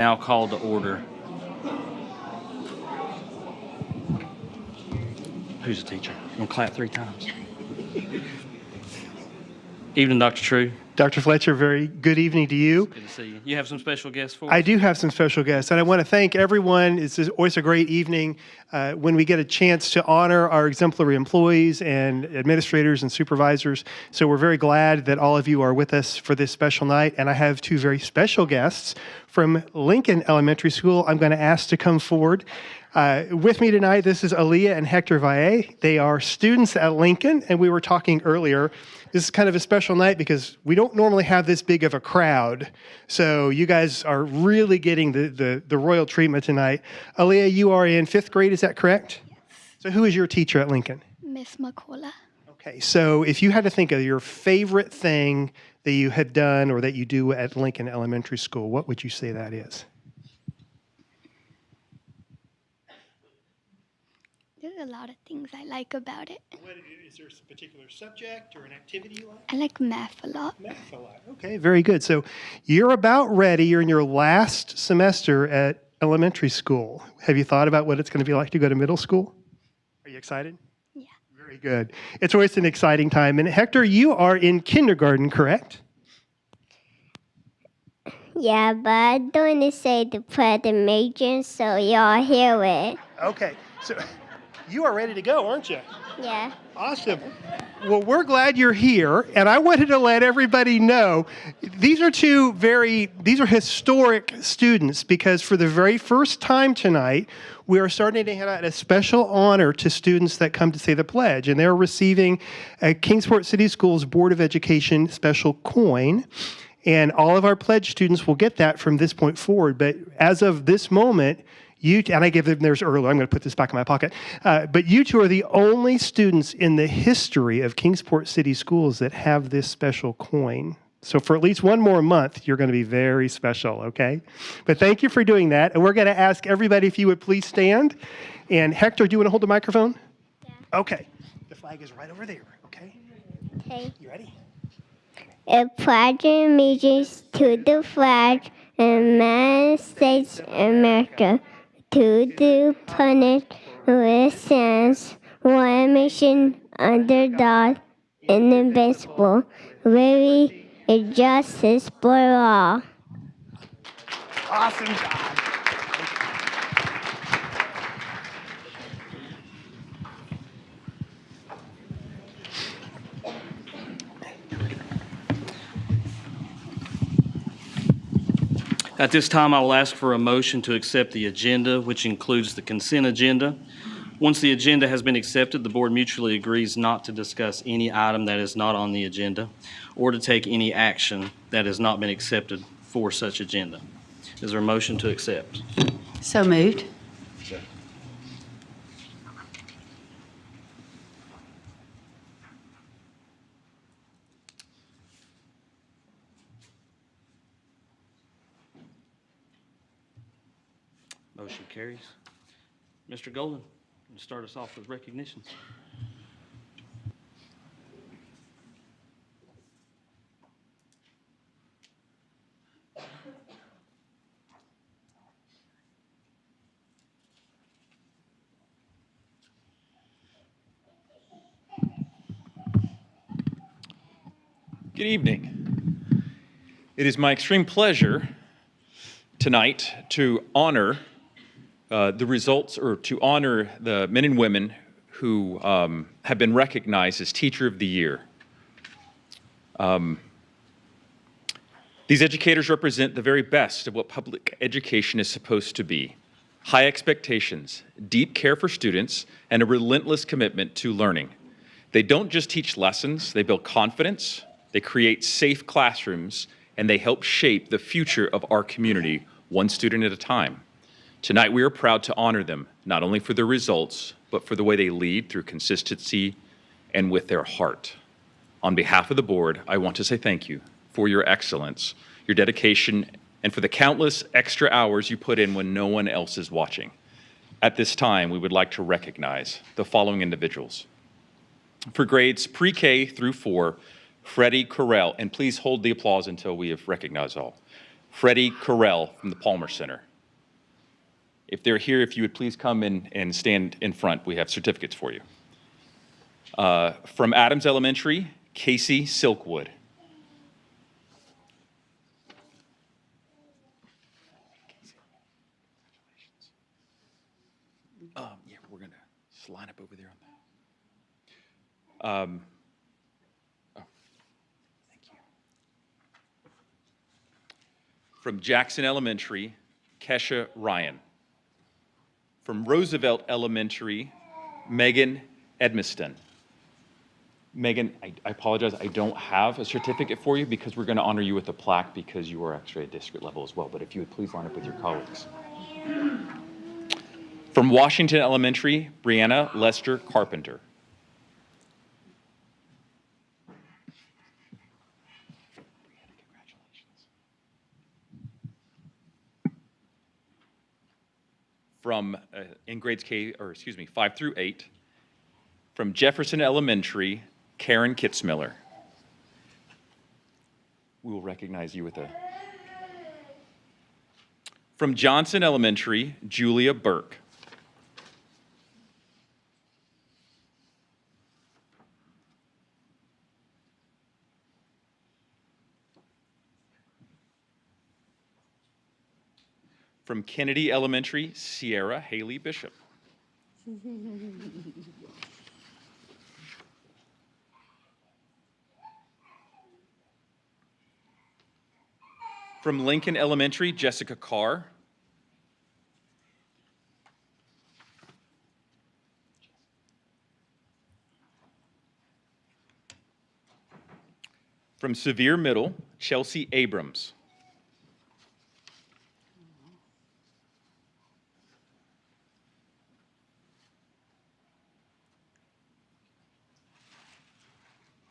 Now called to order. Who's the teacher? I'm going to clap 3 times. Evening, Dr. True. Dr. Fletcher, very good evening to you. Good to see you. You have some special guests for us? I do have some special guests, and I want to thank everyone. It's always a great evening when we get a chance to honor our exemplary employees and administrators and supervisors. So we're very glad that all of you are with us for this special night. And I have 2 very special guests from Lincoln Elementary School I'm going to ask to come forward. With me tonight, this is Alliyah and Hector Valle. They are students at Lincoln, and we were talking earlier. This is kind of a special night because we don't normally have this big of a crowd. So you guys are really getting the royal treatment tonight. Alliyah, you are in 5th grade, is that correct? Yes. So who is your teacher at Lincoln? Miss McCullough. Okay, so if you had to think of your favorite thing that you had done or that you do at Lincoln Elementary School, what would you say that is? There's a lot of things I like about it. Is there a particular subject or an activity you like? I like math a lot. Math a lot. Okay, very good. So you're about ready. You're in your last semester at elementary school. Have you thought about what it's going to be like to go to middle school? Are you excited? Yeah. Very good. It's always an exciting time. And Hector, you are in kindergarten, correct? Yeah, but I don't want to say the pledge of allegiance, so y'all hear it. Okay, so you are ready to go, aren't you? Yeah. Awesome. Well, we're glad you're here, and I wanted to let everybody know these are historic students because for the very first time tonight, we are starting to hand out a special honor to students that come to say the pledge, and they're receiving a Kingsport City Schools Board of Education special coin. And all of our pledge students will get that from this point forward. But as of this moment, and I gave them theirs earlier. I'm going to put this back in my pocket. But you 2 are the only students in the history of Kingsport City Schools that have this special coin. So for at least one more month, you're going to be very special, okay? But thank you for doing that. And we're going to ask everybody if you would please stand. And Hector, do you want to hold the microphone? Yeah. Okay. The flag is right over there, okay? Okay. You ready? I pledge allegiance to the flag of the United States of America, to the planet with stands one nation under God, indivisible, with justice for all. Awesome job. At this time, I will ask for a motion to accept the agenda, which includes the consent agenda. Once the agenda has been accepted, the board mutually agrees not to discuss any item that is not on the agenda or to take any action that has not been accepted for such agenda. Is there a motion to accept? So moved. Motion carries. Mr. Golden, start us off with recognitions. Good evening. It is my extreme pleasure tonight to honor the results, or to honor the men and women who have been recognized as Teacher of the Year. These educators represent the very best of what public education is supposed to be. High expectations, deep care for students, and a relentless commitment to learning. They don't just teach lessons, they build confidence, they create safe classrooms, and they help shape the future of our community, one student at a time. Tonight, we are proud to honor them, not only for their results, but for the way they lead through consistency and with their heart. On behalf of the board, I want to say thank you for your excellence, your dedication, and for the countless extra hours you put in when no one else is watching. At this time, we would like to recognize the following individuals. For grades pre-K through 4, Freddie Correll, and please hold the applause until we have recognized all. Freddie Carell from the Palmer Center. If they're here, if you would please come in and stand in front. We have certificates for you. From Adams Elementary, Casey Silkwood. Yeah, we're going to line up over there on that. Thank you. From Jackson Elementary, Kesha Ryan. From Roosevelt Elementary, Megan Edmiston. Megan, I apologize, I don't have a certificate for you because we're going to honor you with a plaque because you are actually at district level as well, but if you would please line up with your colleagues. From Washington Elementary, Brianna Lester Carpenter. From, in grades 5 through 8, from Jefferson Elementary, Karen Kitzmiller. We will recognize you with a. From Johnson Elementary, Julia Burke. From Kennedy Elementary, Sierra Haley Bishop. From Lincoln Elementary, Jessica Carr. From Sevier Middle, Chelsea Abrams.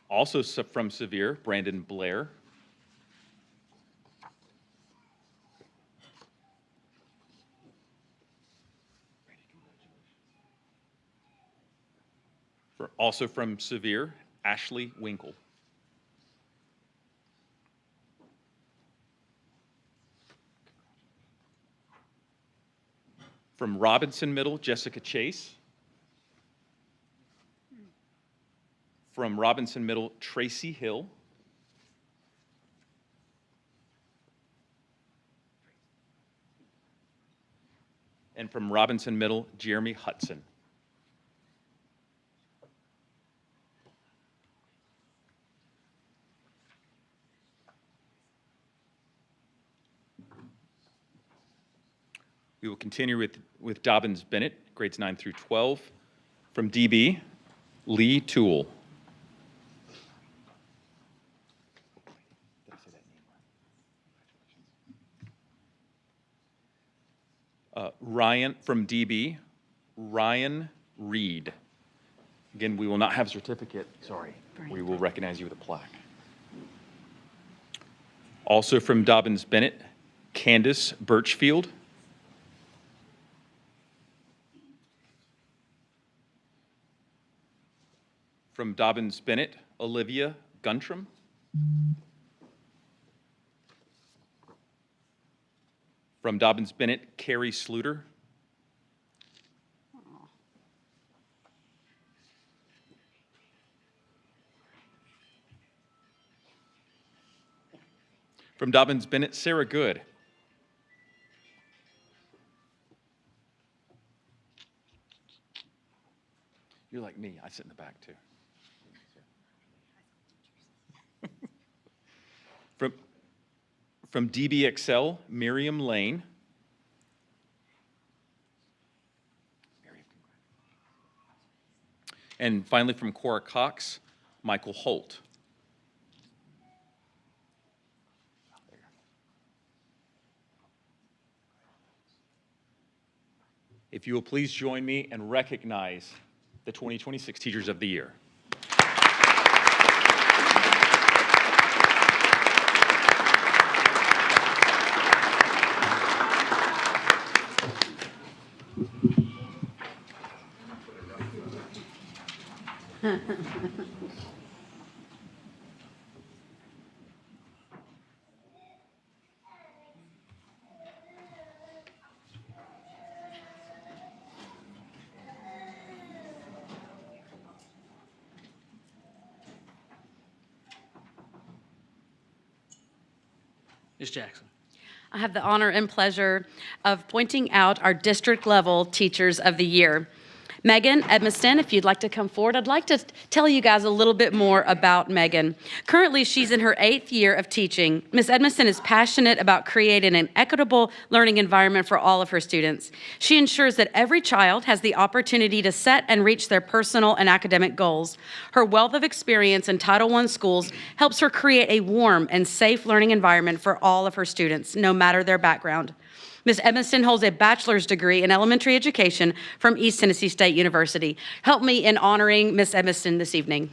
Also from Sevier, Brandon Blair. Also from Sevier, Ashley Winkle. From Robinson Middle, Jessica Chase. From Robinson Middle, Tracy Hill. And from Robinson Middle, Jeremy Hudson. We will continue with Dobyns-Bennett, grades 9 through 12. From DB, Lee Toole. Ryan, from DB, Ryan Reed. Again, we will not have a certificate. Sorry. We will recognize you with a plaque. Also from Dobyns-Bennett, Candace Birchfield. From Dobyns-Bennett, Olivia Guntram. From Dobyns-Bennett, Carrie Sluter. From Dobyns-Bennett, Sarah Good. You're like me, I sit in the back too. From DBXL, Miriam Lane. And finally from Cora Cox, Michael Holt. If you will please join me and recognize the 2026 Teachers of the Year. Ms. Jackson. I have the honor and pleasure of pointing out our district-level Teachers of the Year. Megan Edmiston, if you'd like to come forward, I'd like to tell you guys a little bit more about Megan. Currently, she's in her 8th year of teaching. Ms. Edmiston is passionate about creating an equitable learning environment for all of her students. She ensures that every child has the opportunity to set and reach their personal and academic goals. Her wealth of experience in Title I schools helps her create a warm and safe learning environment for all of her students, no matter their background. Ms. Edmiston holds a bachelor's degree in elementary education from East Tennessee State University. Help me in honoring Ms. Edmiston this evening.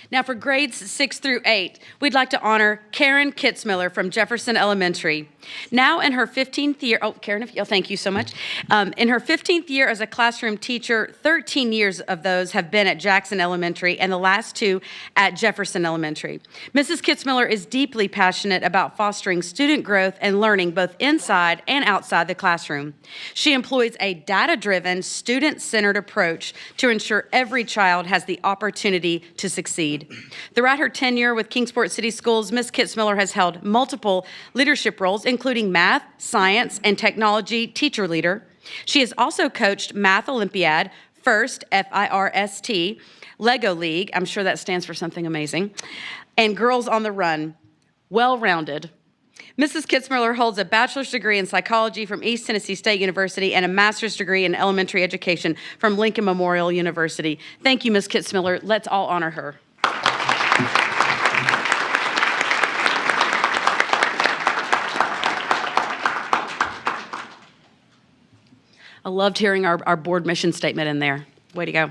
Now for grades 6 through 8, we'd like to honor Karen Kitzmiller from Jefferson Elementary. Now in her 15th year, Karen, thank you so much. In her 15th year as a classroom teacher, 13 years of those have been at Jackson Elementary and the last 2 at Jefferson Elementary. Mrs. Kitzmiller is deeply passionate about fostering student growth and learning both inside and outside the classroom. She employs a data-driven, student-centered approach to ensure every child has the opportunity to succeed. Throughout her tenure with Kingsport City Schools, Ms. Kitzmiller has held multiple leadership roles, including math, science, and technology teacher leader. She has also coached Math Olympiad, FIRST, F-I-R-S-T, Lego League, I'm sure that stands for something amazing, and Girls on the Run. Well-rounded. Mrs. Kitzmiller holds a bachelor's degree in psychology from East Tennessee State University and a master's degree in elementary education from Lincoln Memorial University. Thank you, Ms. Kitzmiller. Let's all honor her. I loved hearing our board mission statement in there. Way to go.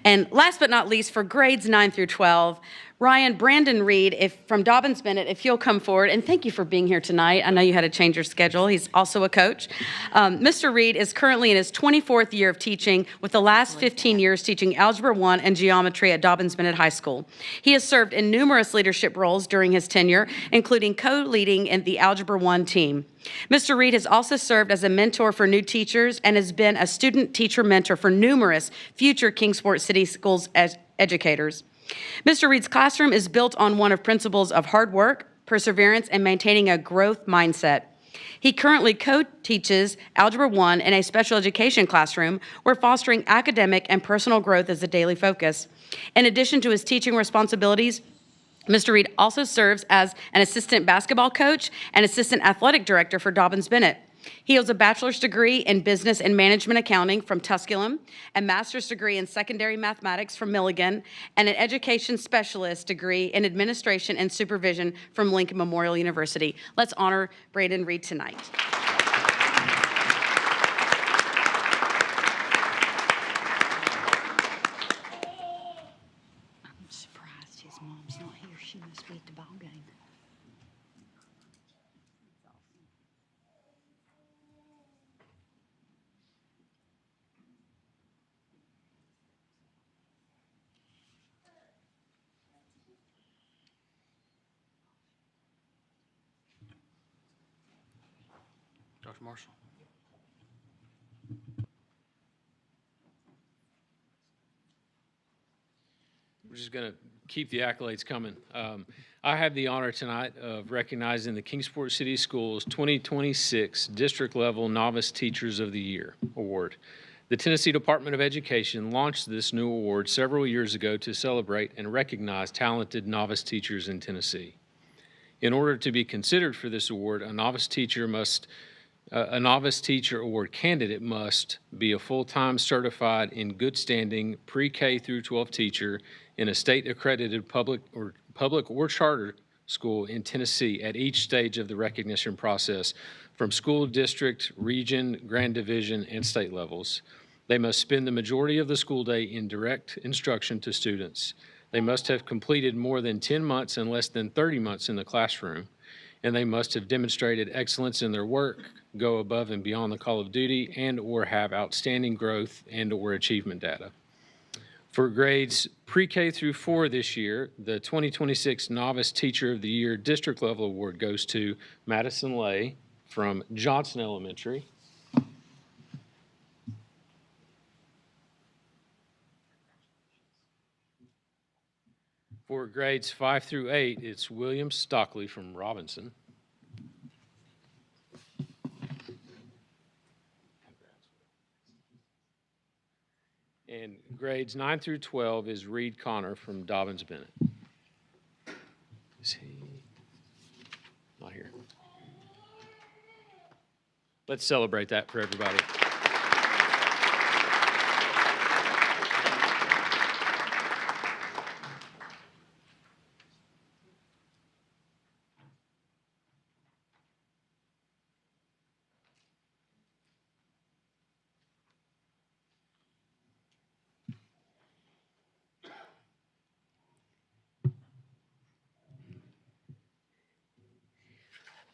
And last but not least, for grades 9 through 12, Brandon Reed from Dobyns-Bennett, if you'll come forward, and thank you for being here tonight. I know you had to change your schedule. He's also a coach. Mr. Reed is currently in his 24th year of teaching, with the last 15 years teaching Algebra 1 and Geometry at Dobyns-Bennett High School. He has served in numerous leadership roles during his tenure, including co-leading in the Algebra 1 team. Mr. Reed has also served as a mentor for new teachers and has been a student-teacher mentor for numerous future Kingsport City Schools educators. Mr. Reed's classroom is built on one of principles of hard work, perseverance, and maintaining a growth mindset. He currently co-teaches Algebra 1 in a special education classroom where fostering academic and personal growth is a daily focus. In addition to his teaching responsibilities, Mr. Reed also serves as an assistant basketball coach and assistant athletic director for Dobyns-Bennett. He holds a bachelor's degree in business and management accounting from Tusculum, a master's degree in secondary mathematics from Milligan, and an education specialist degree in administration and supervision from Lincoln Memorial University. Let's honor Brandon Reed tonight. I'm surprised his mom's not here. She must be at the ball game. Dr. Marshall. We're just going to keep the accolades coming. I have the honor tonight of recognizing the Kingsport City Schools 2026 District Level Novice Teachers of the Year Award. The Tennessee Department of Education launched this new award several years ago to celebrate and recognize talented novice teachers in Tennessee. In order to be considered for this award, a novice teacher award candidate must be a full-time certified in good standing pre-K through 12 teacher in a state-accredited public or charter school in Tennessee at each stage of the recognition process, from school district, region, grand division, and state levels. They must spend the majority of the school day in direct instruction to students. They must have completed more than 10 months and less than 30 months in the classroom, and they must have demonstrated excellence in their work, go above and beyond the call of duty, and or have outstanding growth and or achievement data. For grades pre-K through 4 this year, the 2026 Novice Teacher of the Year District Level Award goes to Madison Lay from Johnson Elementary. For grades 5 through 8, it's William Stockley from Robinson. And grades 9 through 12 is Reed Connor from Dobyns-Bennett. Is he not here? Let's celebrate that for everybody.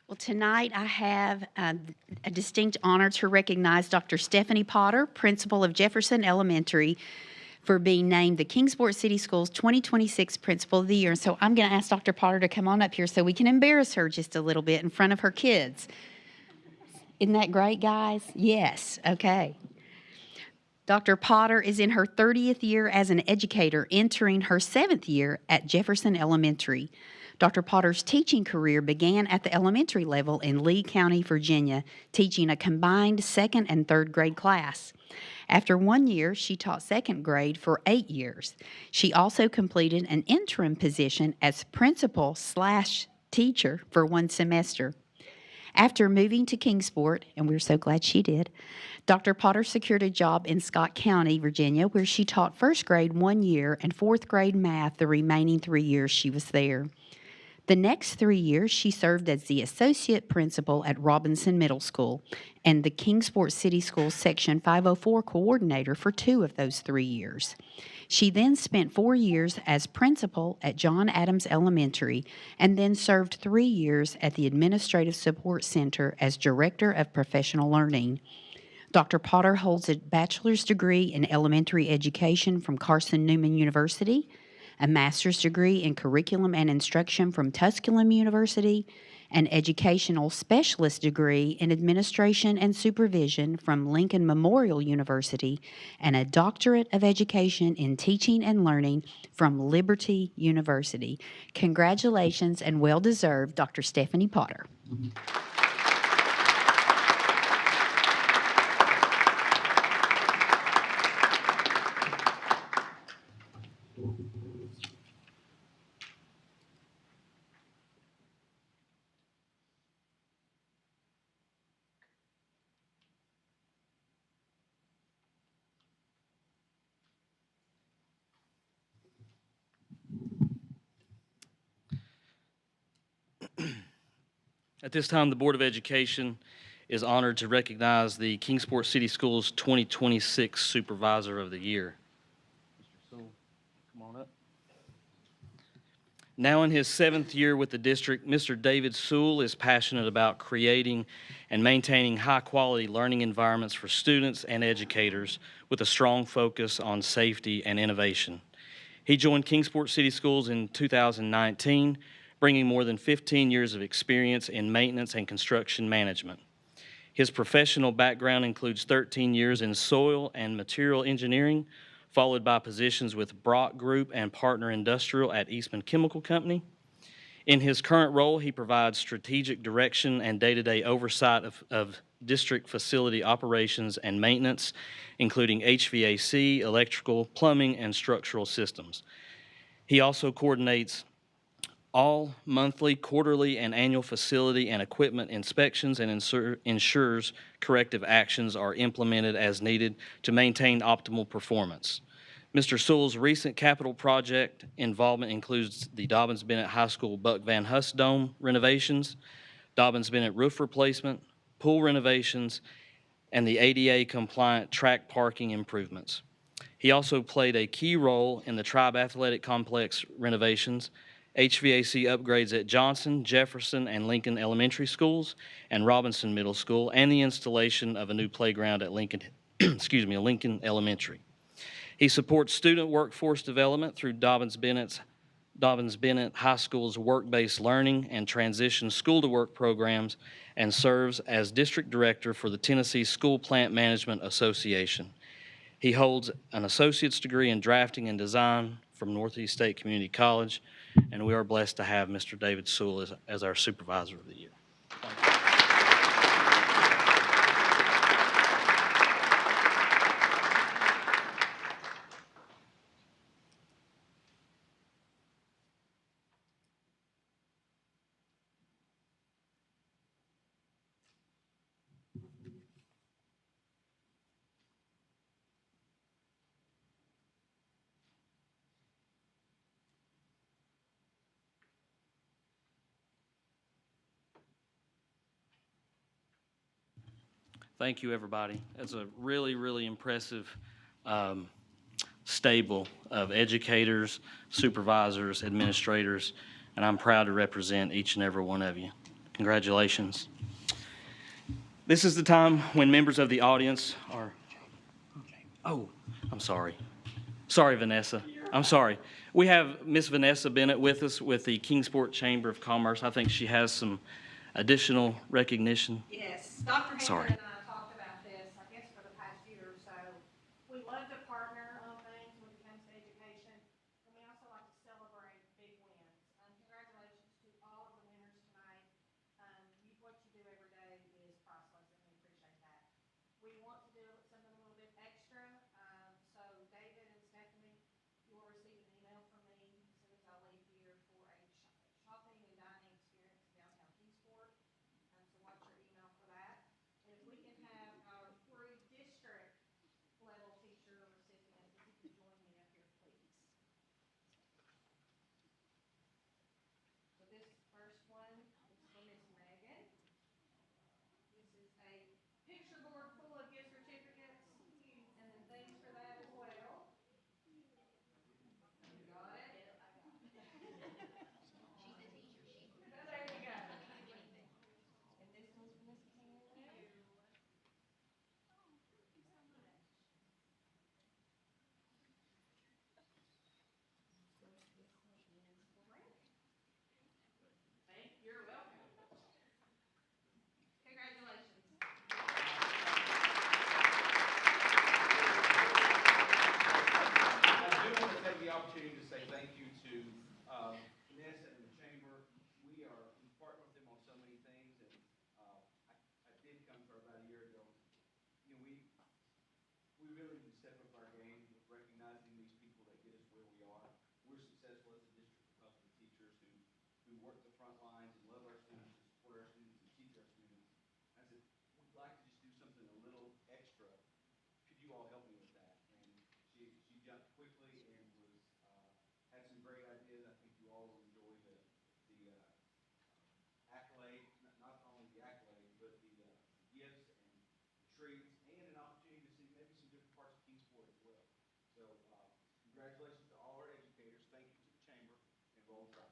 Well, tonight I have a distinct honor to recognize Dr. Stephanie Potter, principal of Jefferson Elementary, for being named the Kingsport City Schools 2026 Principal of the Year. So I'm going to ask Dr. Potter to come on up here so we can embarrass her just a little bit in front of her kids. Isn't that great, guys? Yes. Okay. Dr. Potter is in her 30th year as an educator, entering her 7th year at Jefferson Elementary. Dr. Potter's teaching career began at the elementary level in Lee County, Virginia, teaching a combined 2nd and 3rd grade class. After 1 year, she taught 2nd grade for 8 years. She also completed an interim position as principal/teacher for 1 semester. After moving to Kingsport, and we're so glad she did, Dr. Potter secured a job in Scott County, Virginia, where she taught 1st grade 1 year and 4th grade math the remaining 3 years she was there. The next 3 years, she served as the associate principal at Robinson Middle School and the Kingsport City Schools Section 504 coordinator for 2 of those 3 years. She then spent 4 years as principal at John Adams Elementary and then served 3 years at the Administrative Support Center as Director of Professional Learning. Dr. Potter holds a bachelor's degree in elementary education from Carson Newman University, a master's degree in curriculum and instruction from Tusculum University, an educational specialist degree in administration and supervision from Lincoln Memorial University, and a doctorate of education in teaching and learning from Liberty University. Congratulations and well-deserved, Dr. Stephanie Potter. At this time, the Board of Education is honored to recognize the Kingsport City Schools 2026 Supervisor of the Year. Mr. Sewell, come on up. Now in his 7th year with the district, Mr. David Sewell is passionate about creating and maintaining high-quality learning environments for students and educators with a strong focus on safety and innovation. He joined Kingsport City Schools in 2019, bringing more than 15 years of experience in maintenance and construction management. His professional background includes 13 years in soil and material engineering, followed by positions with Brock Group and Partner Industrial at Eastman Chemical Company. In his current role, he provides strategic direction and day-to-day oversight of district facility operations and maintenance, including HVAC, electrical, plumbing, and structural systems. He also coordinates all monthly, quarterly, and annual facility and equipment inspections and ensures corrective actions are implemented as needed to maintain optimal performance. Mr. Sewell's recent capital project involvement includes the Dobyns-Bennett High School Buck Van Hus Dome renovations, Dobyns-Bennett roof replacement, pool renovations, and the ADA-compliant track parking improvements. He also played a key role in the Tribe Athletic Complex renovations, HVAC upgrades at Johnson, Jefferson, and Lincoln Elementary Schools, and Robinson Middle School, and the installation of a new playground at Lincoln, Lincoln Elementary. He supports student workforce development through Dobyns-Bennett's Dobyns-Bennett High School's work-based learning and transition school-to-work programs, and serves as District Director for the Tennessee School Plant Management Association. He holds an associate's degree in drafting and design from Northeast State Community College, and we are blessed to have Mr. David Sewell as our Supervisor of the Year. Thank you, everybody. That's a really, really impressive stable of educators, supervisors, administrators, and I'm proud to represent each and every one of you. Congratulations. This is the time when members of the audience are, oh, I'm sorry. Sorry, Vanessa. I'm sorry. We have Miss Vanessa Bennett with us with the Kingsport Chamber of Commerce. I think she has some additional recognition. Yes, Dr. Sorry. Hector and I talked about this, I guess, for the past year or so. We love to partner on things when it comes to education, and we also like to celebrate big wins. Congratulations to all of the winners tonight. What you do every day is priceless, and we appreciate that. We want to do something a little bit extra, so David and Stephanie, you will receive an email from me as soon as I leave here for a shopping and dining experience in downtown Kingsport. So watch your email for that. And if we can have our three district level teacher recipients, if you could join me up here, please. So this first one is for Miss Megan. This is a picture board full of gift certificates and then things for that as well. You got it? She's the teacher. There you go. And this one's for Miss Karen. You're welcome. Congratulations. I do want to take the opportunity to say thank you to Vanessa and the Chamber. We partner with them on so many things, and I did come to her about a year ago. You know, we really need to step up our game with recognizing these people that get us where we are. We're successful as a district because of the teachers who work the front lines and love our students and support our students and teach our students. I said, we'd like to just do something a little extra. Could you all help me with that? And she jumped quickly and was had some great ideas. I think you all will enjoy the accolade, not only the accolade, but the gifts and the treats, and an opportunity to see maybe some different parts of Kingsport as well. So congratulations to all our educators. Thank you to the Chamber, and roll tide.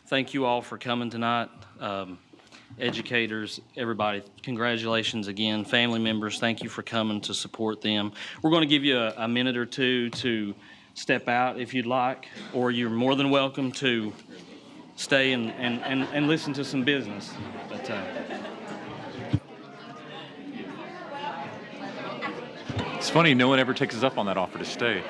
Thank you all for coming tonight. Educators, everybody, congratulations again. Family members, thank you for coming to support them. We're going to give you a minute or two to step out if you'd like, or you're more than welcome to stay and listen to some business. But, It's funny, no one ever takes us up on that offer to stay.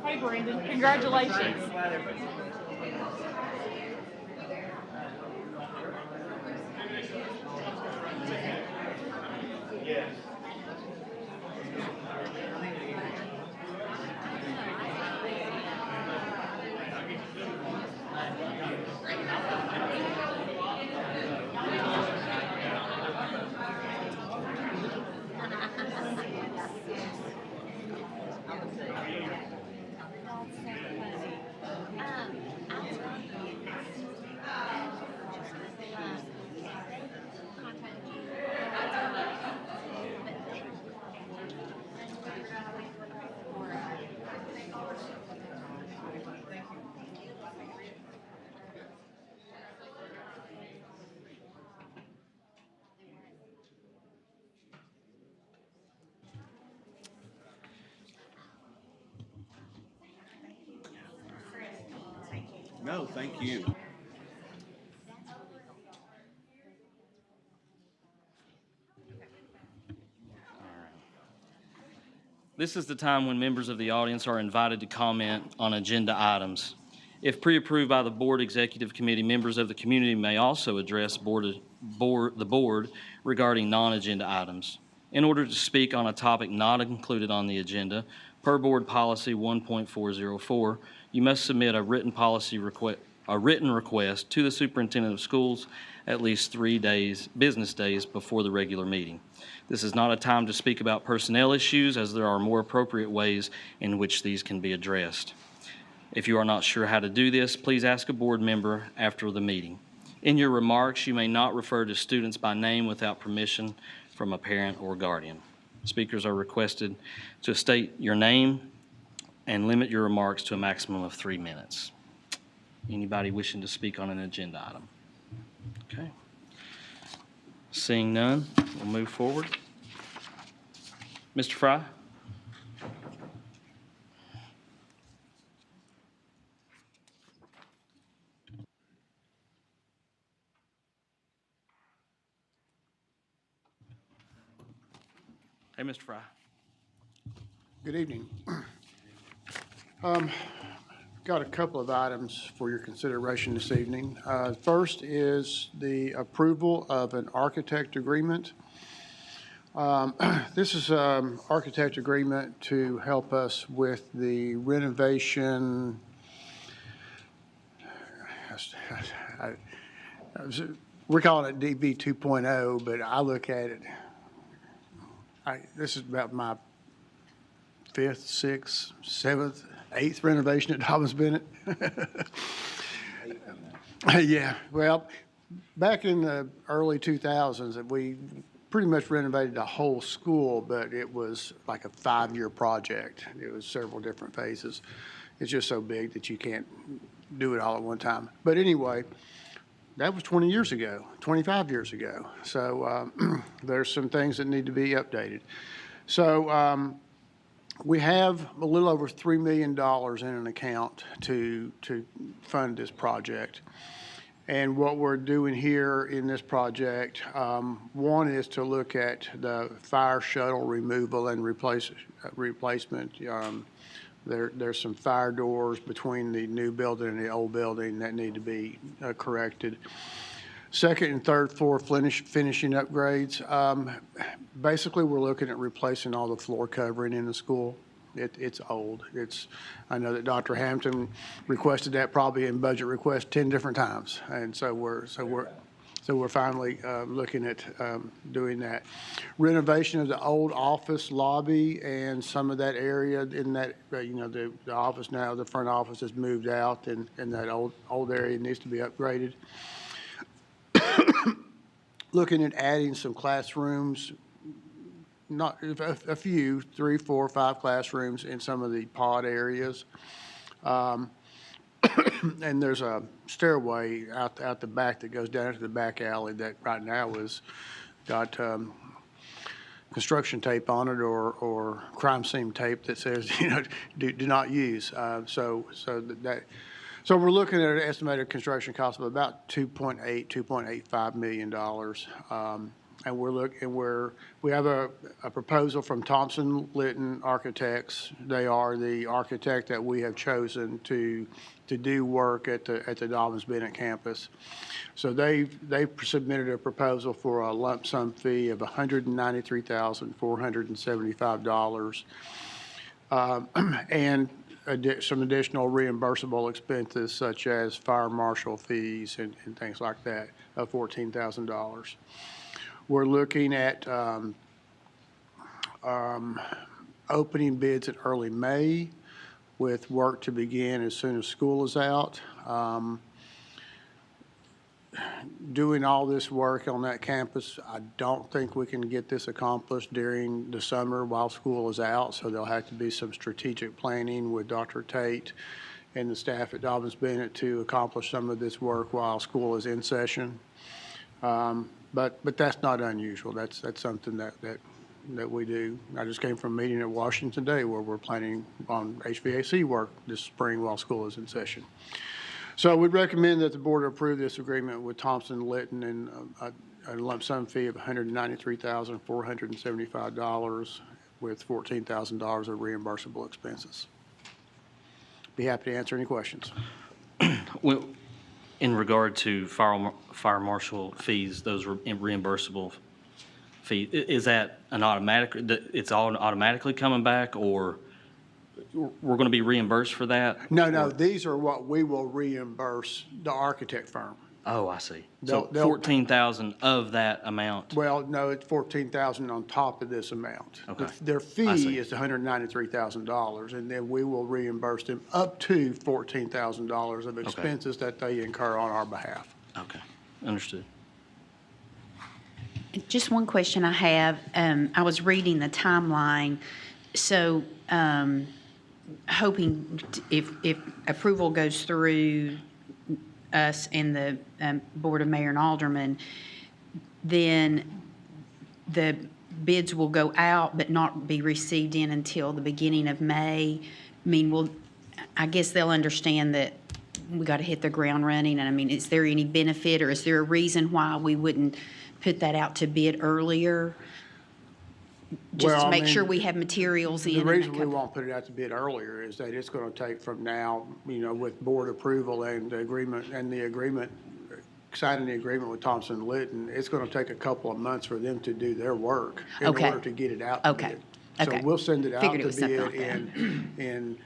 Hey, Brandon, congratulations. No, thank you. This is the time when members of the audience are invited to comment on agenda items. If pre-approved by the Board Executive Committee, members of the community may also address the board regarding non-agenda items. In order to speak on a topic not included on the agenda, per Board Policy 1.404, you must submit a written request to the Superintendent of Schools at least 3 business days before the regular meeting. This is not a time to speak about personnel issues, as there are more appropriate ways in which these can be addressed. If you are not sure how to do this, please ask a board member after the meeting. In your remarks, you may not refer to students by name without permission from a parent or guardian. Speakers are requested to state your name and limit your remarks to a maximum of 3 minutes. Anybody wishing to speak on an agenda item? Okay. Seeing none, we'll move forward. Mr. Fry? Hey, Mr. Fry. Good evening. Got a couple of items for your consideration this evening. First is the approval of an architect agreement. This is an architect agreement to help us with the renovation. We're calling it DB 2.0, but I look at it. This is about my 5th, 6th, 7th, 8th renovation at Dobyns-Bennett. Yeah, well, back in the early 2000s, we pretty much renovated the whole school, but it was like a 5-year project. It was several different phases. It's just so big that you can't do it all at one time. But anyway, that was 20 years ago, 25 years ago. So there's some things that need to be updated. So we have a little over $3 million in an account to fund this project. And what we're doing here in this project, one is to look at the fire shuttle removal and replacement. There's some fire doors between the new building and the old building that need to be corrected. Second and third floor finishing upgrades. Basically, we're looking at replacing all the floor covering in the school. It's old. I know that Dr. Hampton requested that probably in budget request 10 different times, and so we're finally looking at doing that. Renovation of the old office lobby and some of that area in that, the office now, the front office has moved out, and that old area needs to be upgraded. Looking at adding some classrooms, not a few, 3, 4, 5 classrooms in some of the pod areas. And there's a stairway out the back that goes down into the back alley that right now is got construction tape on it or crime scene tape that says, do not use. So we're looking at an estimated construction cost of about $2.85 million. And we have a proposal from Thompson Litton Architects. They are the architect that we have chosen to do work at the Dobyns-Bennett campus. So they've submitted a proposal for a lump sum fee of $193,475, and some additional reimbursable expenses such as fire marshal fees and things like that of $14,000. We're looking at opening bids in early May with work to begin as soon as school is out. Doing all this work on that campus, I don't think we can get this accomplished during the summer while school is out, so there'll have to be some strategic planning with Dr. Tate and the staff at Dobyns-Bennett to accomplish some of this work while school is in session. But that's not unusual. That's something that we do. I just came from a meeting at Washington today where we're planning on HVAC work this spring while school is in session. So I would recommend that the board approve this agreement with Thompson-Litton and a lump sum fee of $193,475 with $14,000 of reimbursable expenses. Be happy to answer any questions. Well, in regard to fire marshal fees, those reimbursable fees, is that an automatic, it's all automatically coming back, or we're going to be reimbursed for that? No, these are what we will reimburse the architect firm. Oh, I see. So They'll- 14,000 of that amount. Well, no, it's $14,000 on top of this amount. Okay. Their I fee see. is $193,000, and then we will reimburse them up to $14,000 of expenses that they incur on our behalf. Okay, understood. Just one question I have. I was reading the timeline, so hoping if approval goes through us and the Board of Mayor and Aldermen, then the bids will go out but not be received in until the beginning of May. I mean, I guess they'll understand that we got to hit the ground running. And I mean, is there any benefit, or is there a reason why we wouldn't put that out to bid earlier? Just Well, to I make mean, sure we have materials in. The and reason that we kind of- won't put it out to bid earlier is that it's going to take from now, with board approval and the agreement, signing the agreement with Thompson-Litton, it's going to take a couple of months for them to do their work in Okay. order to get it out to Okay. bid. Okay. So we'll send it out Figured it to was something bid like that. in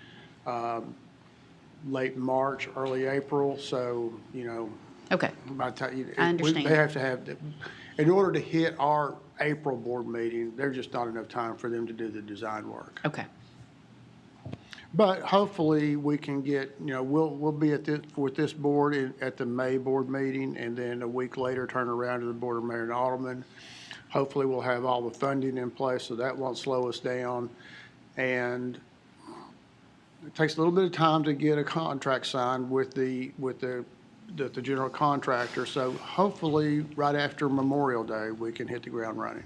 late March, early April, so, Okay. by the time, I understand. they have to have, in order to hit our April board meeting, there's just not enough time for them to do the design work. Okay. But hopefully, we can get, we'll be with this board at the May board meeting, and then a week later, turn around to the Board of Mayor and Aldermen. Hopefully, we'll have all the funding in place, so that won't slow us down. And it takes a little bit of time to get a contract signed with the general contractor. So hopefully, right after Memorial Day, we can hit the ground running.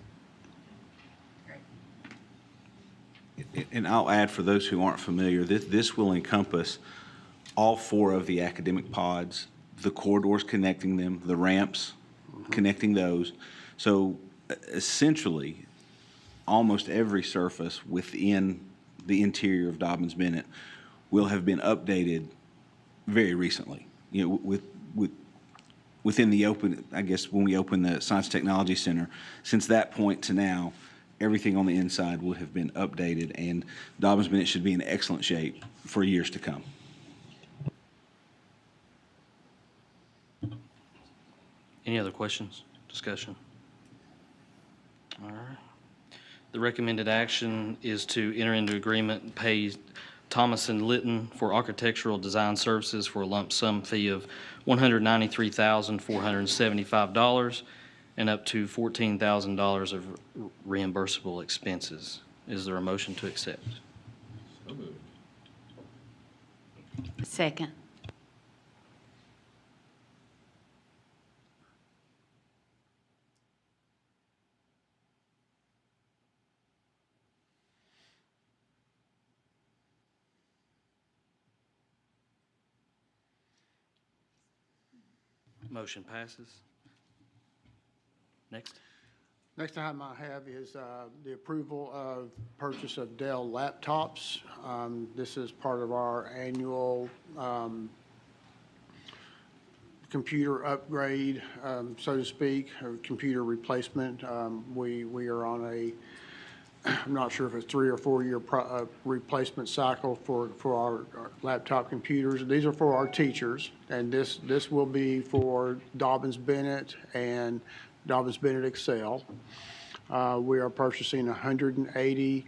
And I'll add, for those who aren't familiar, this will encompass all 4 of the academic pods, the corridors connecting them, the ramps, connecting those. So essentially, almost every surface within the interior of Dobyns-Bennett will have been updated very recently. Within the open, I guess when we open the Science Technology Center, since that point to now, everything on the inside will have been updated, and Dobyns-Bennett should be in excellent shape for years to come. Any other questions, discussion? All right. The recommended action is to enter into agreement and pay Thomas & Litton for architectural design services for a lump sum fee of $193,475 and up to $14,000 of reimbursable expenses. Is there a motion to accept? So moved. Second. Motion passes. Next. Next item I have is the approval of purchase of Dell laptops. This is part of our annual computer upgrade, so to speak, or computer replacement. We are on I'm not sure if it's 3 or 4 year replacement cycle for our laptop computers. These are for our teachers, and this will be for Dobyns-Bennett and Dobyns-Bennett Excel. We are purchasing 180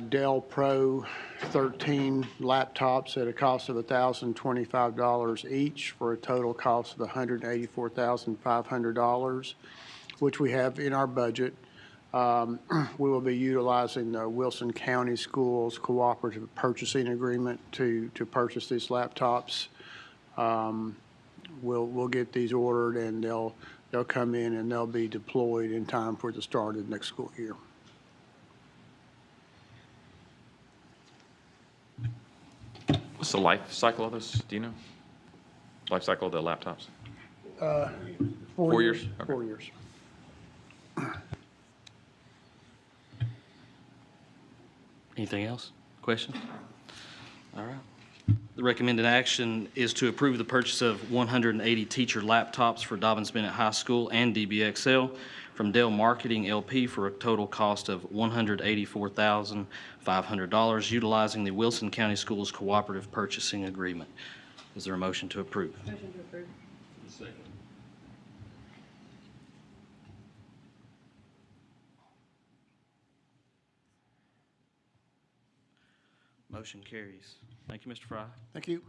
Dell Pro 13 laptops at a cost of $1,025 each, for a total cost of $184,500, which we have in our budget. We will be utilizing the Wilson County Schools Cooperative Purchasing Agreement to purchase these laptops. We'll get these ordered, and they'll come in and they'll be deployed in time for the start of the next school year. What's the life cycle of this? Do you know? life cycle of the laptops? 4 years? Okay. 4 years. Anything else? Questions? All right. The recommended action is to approve the purchase of 180 teacher laptops for Dobyns-Bennett High School and DBXL from Dell Marketing LP for a total cost of $184,500, utilizing the Wilson County Schools Cooperative Purchasing Agreement. Is there a motion to approve? Motion to approve. Second. Motion carries. Thank you, Mr. Fry. Thank you.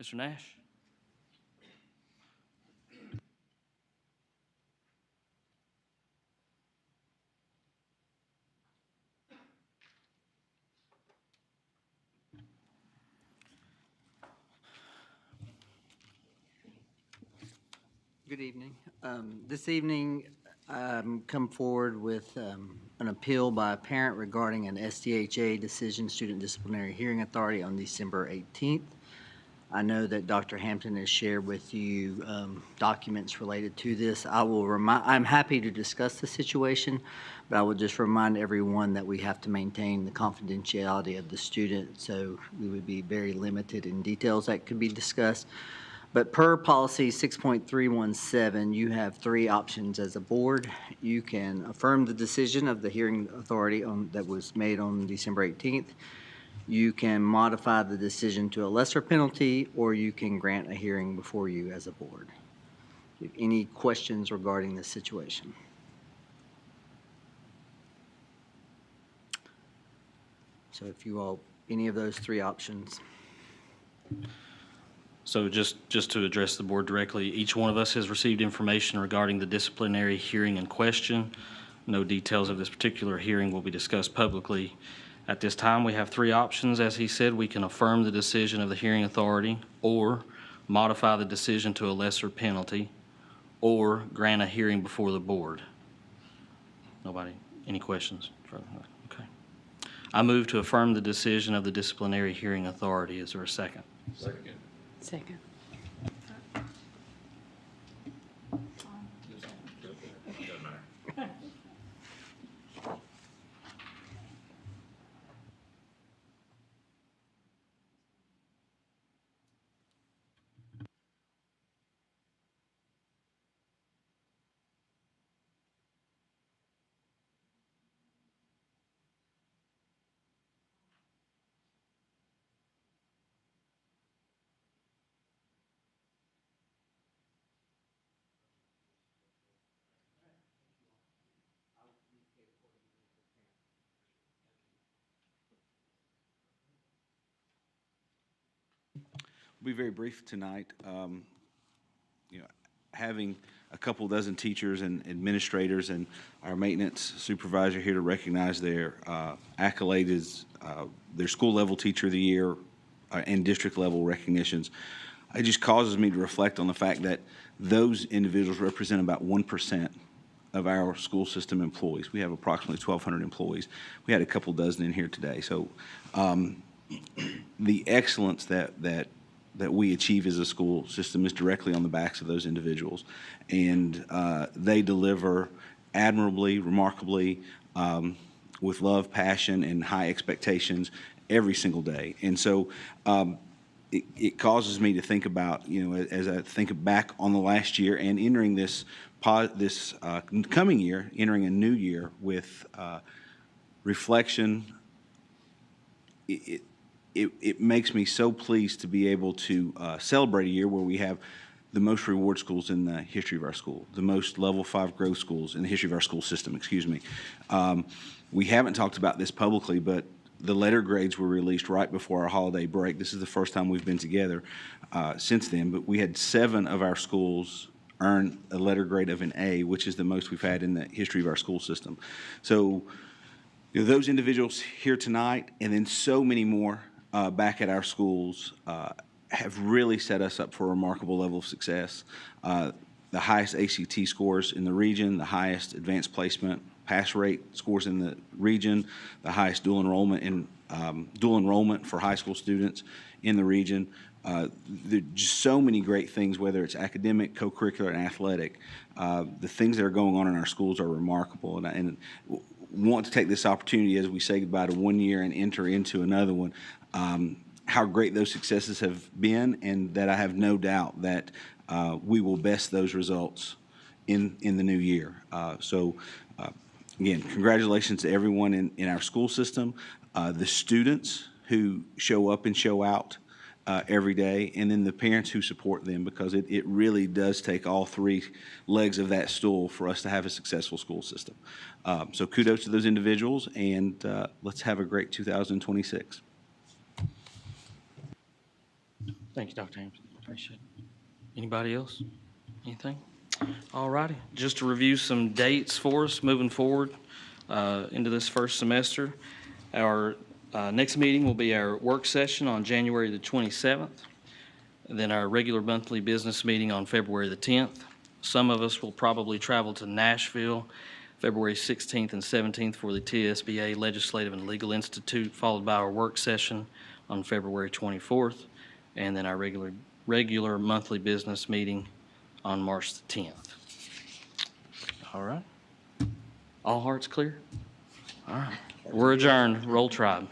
Mr. Nash? Good evening. This evening, come forward with an appeal by a parent regarding an SDHA decision, Student Disciplinary Hearing Authority, on December 18th. I know that Dr. Hampton has shared with you documents related to this. I'm happy to discuss the situation, but I will just remind everyone that we have to maintain the confidentiality of the student, so we would be very limited in details that could be discussed. But per policy 6.317, you have three options as a board. You can affirm the decision of the hearing authority that was made on December 18th. You can modify the decision to a lesser penalty, or you can grant a hearing before you as a board. Any questions regarding this situation? So if you all, any of those three options. So just to address the board directly, each one of us has received information regarding the disciplinary hearing in question. No details of this particular hearing will be discussed publicly. At this time, we have three options. As he said, we can affirm the decision of the hearing authority, or modify the decision to a lesser penalty, or grant a hearing before the board. Nobody? Any questions? Okay. I move to affirm the decision of the disciplinary hearing authority. Is there a second? Second. Second. Be very brief tonight. Having a couple dozen teachers and administrators and our maintenance supervisor here to recognize their accolades, their school level teacher of the year and district level recognitions, it just causes me to reflect on the fact that those individuals represent about 1% of our school system employees. We have approximately 1,200 employees. We had a couple dozen in here today. So the excellence that we achieve as a school system is directly on the backs of those individuals. And they deliver admirably, remarkably, with love, passion, and high expectations every single day. And so it causes me to think about, as I think back on the last year and entering this coming year, entering a new year with reflection, it makes me so pleased to be able to celebrate a year where we have the most reward schools in the history of our school, the most level 5 growth schools in the history of our school system, excuse me. We haven't talked about this publicly, but the letter grades were released right before our holiday break. This is the first time we've been together since then, but we had 7 of our schools earn a letter grade of an A, which is the most we've had in the history of our school system. So those individuals here tonight, and then so many more back at our schools, have really set us up for a remarkable level of success. The highest ACT scores in the region, the highest advanced placement pass rate scores in the region, the highest dual enrollment for high school students in the region. There are just so many great things, whether it's academic, co-curricular, and athletic. The things that are going on in our schools are remarkable, and want to take this opportunity as we say goodbye to one year and enter into another one, how great those successes have been, and that I have no doubt that we will best those results in the new year. Again, congratulations to everyone in our school system, the students who show up and show out every day, and then the parents who support them, because it really does take all three legs of that stool for us to have a successful school system. So kudos to those individuals, and let's have a great 2026. Thank you, Dr. Hampton. Appreciate it. Anybody else? Anything? All righty. Just to review some dates for us moving forward into this first semester. Our next meeting will be our work session on January the 27th, and then our regular monthly business meeting on February the 10th. Some of us will probably travel to Nashville February 16th and 17th for the TSBA Legislative and Legal Institute, followed by our work session on February 24th, and then our regular monthly business meeting on March the 10th. All right. All hearts clear? All right. We're adjourned. Roll Tribe.